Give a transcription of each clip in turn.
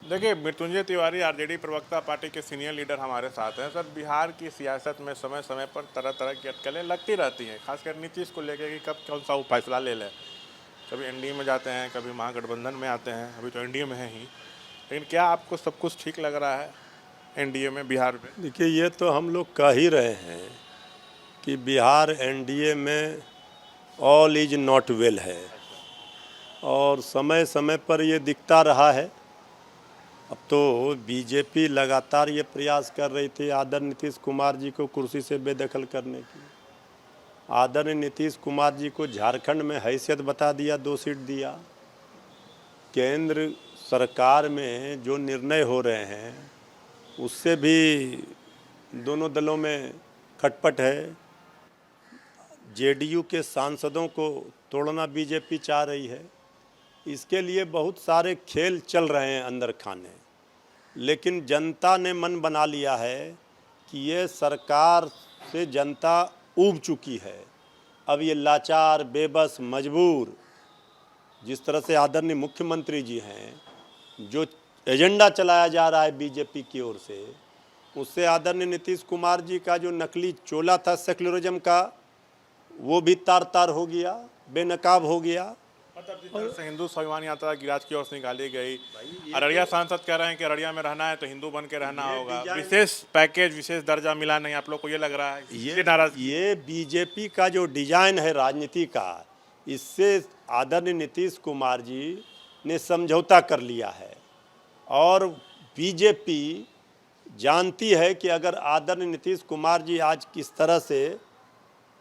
देखिए, मृत्युंजय तिवारी आरजेडी प्रवक्ता पार्टी के सीनियर लीडर हमारे साथ हैं। सर, बिहार की सियासत में समय समय पर तरह तरह की अटकलें लगती रहती हैं, खासकर नीतीश को लेकर कि कब कौन सा वो फैसला ले लें। कभी एनडीए में जाते हैं, कभी महागठबंधन में आते हैं, अभी तो एनडीए में है ही। लेकिन क्या आपको सब कुछ ठीक लग रहा है एनडीए में, बिहार में? देखिए, ये तो हम लोग कह ही रहे हैं कि बिहार एनडीए में ऑल इज नॉट वेल है, और समय समय पर ये दिखता रहा है। अब तो बीजेपी लगातार ये प्रयास कर रही थी आदरणीय नीतीश कुमार जी को कुर्सी से बेदखल करने की। आदरणीय नीतीश कुमार जी को झारखंड में हैसियत बता दिया, 2 सीट दिया। केंद्र सरकार में जो निर्णय हो रहे हैं उससे भी दोनों दलों में खटपट है। जेडीयू के सांसदों को तोड़ना बीजेपी चाह रही है। इसके लिए बहुत सारे खेल चल रहे हैं अंदर खाने, लेकिन जनता ने मन बना लिया है कि ये सरकार से जनता ऊब चुकी है। अब ये लाचार, बेबस, मजबूर, जिस तरह से आदरणीय मुख्यमंत्री जी हैं, जो एजेंडा चलाया जा रहा है बीजेपी की ओर से, उससे आदरणीय नीतीश कुमार जी का जो नकली चोला था सेक्युलरिज्म का, वो भी तार तार हो गया, बेनकाब हो गया। मतलब जिस तरह से हिंदू स्वाभिमान यात्रा गिरिराज की ओर से निकाली गई, अररिया सांसद कह रहे हैं कि अररिया में रहना है तो हिंदू बन के रहना होगा। विशेष पैकेज, विशेष दर्जा मिला नहीं, आप लोग को ये लग रहा है? ये बीजेपी का जो डिजाइन है राजनीति का, इससे आदरणीय नीतीश कुमार जी ने समझौता कर लिया है। और बीजेपी जानती है कि अगर आदरणीय नीतीश कुमार जी आज किस तरह से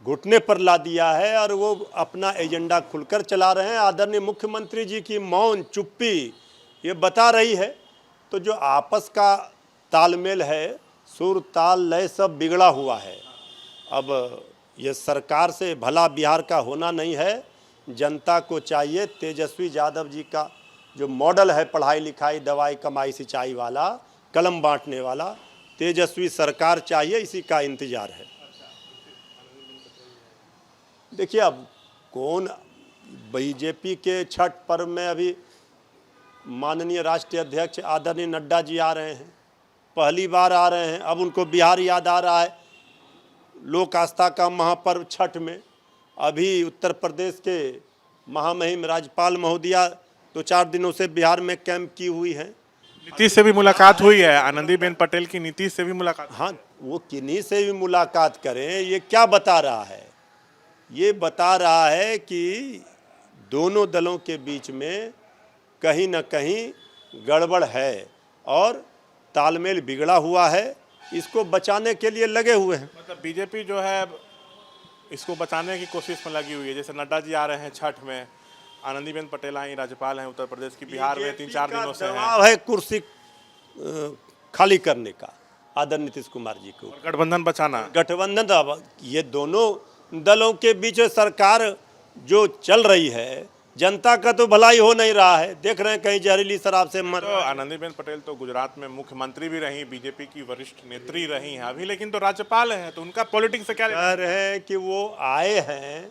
घुटने पर ला दिया है और वो अपना एजेंडा खुलकर चला रहे हैं, आदरणीय मुख्यमंत्री जी की मौन चुप्पी ये बता रही है। तो जो आपस का तालमेल है, सुर ताल लय सब बिगड़ा हुआ है। अब ये सरकार से भला बिहार का होना नहीं है। जनता को चाहिए तेजस्वी यादव जी का जो मॉडल है, पढ़ाई लिखाई, दवाई, कमाई, सिंचाई वाला, कलम बांटने वाला, तेजस्वी सरकार चाहिए, इसी का इंतजार है। देखिए, अब कौन बीजेपी के छठ पर्व में अभी माननीय राष्ट्रीय अध्यक्ष आदरणीय नड्डा जी आ रहे हैं, पहली बार आ रहे हैं। अब उनको बिहार याद आ रहा है, लोक आस्था का महापर्व छठ में। अभी उत्तर प्रदेश के महामहिम राज्यपाल महोदया 2-4 दिनों से बिहार में कैंप की हुई हैं। नीतीश से भी मुलाकात हुई है, आनंदीबेन पटेल की नीतीश से भी मुलाकात। हाँ, वो किन्हीं से भी मुलाकात करें, ये क्या बता रहा है? ये बता रहा है कि दोनों दलों के बीच में कहीं न कहीं गड़बड़ है और तालमेल बिगड़ा हुआ है। इसको बचाने के लिए लगे हुए हैं। मतलब बीजेपी जो है इसको बचाने की कोशिश में लगी हुई है। जैसे नड्डा जी आ रहे हैं छठ में, आनंदीबेन पटेल आई, राज्यपाल हैं उत्तर प्रदेश की, बिहार में 3-4 दिनों से है कुर्सी खाली करने का आदरणीय नीतीश कुमार जी को, गठबंधन बचाना। गठबंधन, अब ये दोनों दलों के बीच सरकार जो चल रही है, जनता का तो भलाई हो नहीं रहा है। देख रहे हैं कहीं जहरीली शराब से मर। तो आनंदीबेन पटेल तो गुजरात में मुख्यमंत्री भी रही, बीजेपी की वरिष्ठ नेत्री रही हैं अभी, लेकिन तो राज्यपाल हैं, तो उनका पॉलिटिक्स से क्या? कह रहे हैं कि वो आए हैं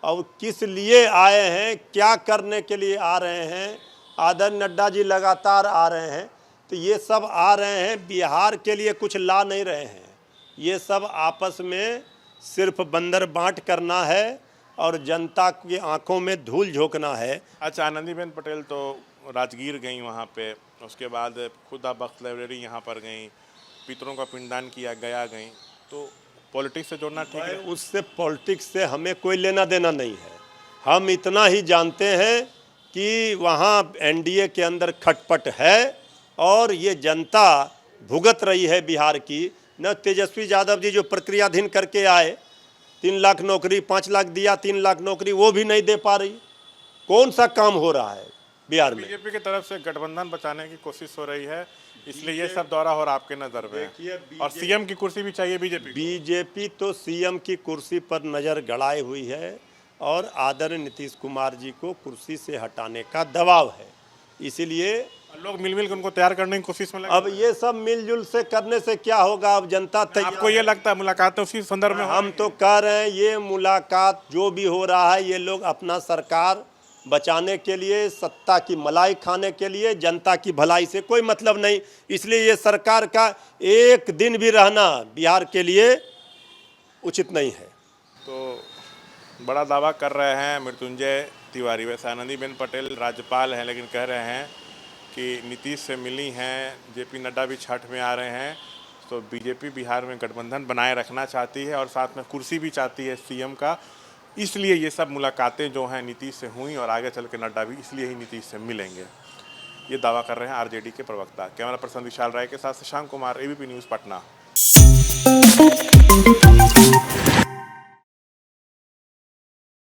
और किस लिए आए हैं, क्या करने के लिए आ रहे हैं। आदरणीय नड्डा जी लगातार आ रहे हैं, तो ये सब आ रहे हैं बिहार के लिए, कुछ ला नहीं रहे हैं। ये सब आपस में सिर्फ बंदर बांट करना है और जनता की आंखों में धूल झोंकना है। अच्छा, आनंदीबेन पटेल तो राजगीर गई, वहाँ पे उसके बाद खुदा बख्श लाइब्रेरी यहाँ पर गई, पितरों का पिंडदान किया, गया गई। तो पॉलिटिक्स से जोड़ना ठीक है? उससे पॉलिटिक्स से हमें कोई लेना देना नहीं है। हम इतना ही जानते हैं कि वहाँ एनडीए के अंदर खटपट है और ये जनता भुगत रही है बिहार की। न तेजस्वी यादव जी जो प्रक्रियाधीन करके आए, 3 लाख नौकरी, 5 लाख दिया, 3 लाख नौकरी, वो भी नहीं दे पा रही। कौन सा काम हो रहा है बिहार में? बीजेपी की तरफ से गठबंधन बचाने की कोशिश हो रही है, इसलिए ये सब दौरा हो रहा आपके नज़र में। और सीएम की कुर्सी भी चाहिए बीजेपी तो सीएम की कुर्सी पर नज़र गड़ाई हुई है और आदरणीय नीतीश कुमार जी को कुर्सी से हटाने का दबाव है। इसीलिए लोग मिलमिल के उनको तैयार करने की कोशिश में लगे। अब ये सब मिलजुल से करने से क्या होगा? अब जनता तैयार। आपको ये लगता है मुलाकात उसी संदर्भ में? हम तो कह रहे हैं ये मुलाकात जो भी हो रहा है, ये लोग अपना सरकार बचाने के लिए, सत्ता की मलाई खाने के लिए, जनता की भलाई से कोई मतलब नहीं। इसलिए ये सरकार का एक दिन भी रहना बिहार के लिए उचित नहीं है। तो बड़ा दावा कर रहे हैं मृत्युंजय तिवारी। वैसे आनंदीबेन पटेल राज्यपाल हैं, लेकिन कह रहे हैं कि नीतीश से मिली हैं, जेपी नड्डा भी छठ में आ रहे हैं, तो बीजेपी बिहार में गठबंधन बनाए रखना चाहती है और साथ में कुर्सी भी चाहती है सीएम का। इसलिए ये सब मुलाकातें जो हैं नीतीश से हुई और आगे चल के नड्डा भी इसलिए ही नीतीश से मिलेंगे, ये दावा कर रहे हैं आरजेडी के प्रवक्ता। कैमरा पर्सन विशाल राय के साथ शशांक कुमार, एबीपी न्यूज़, पटना।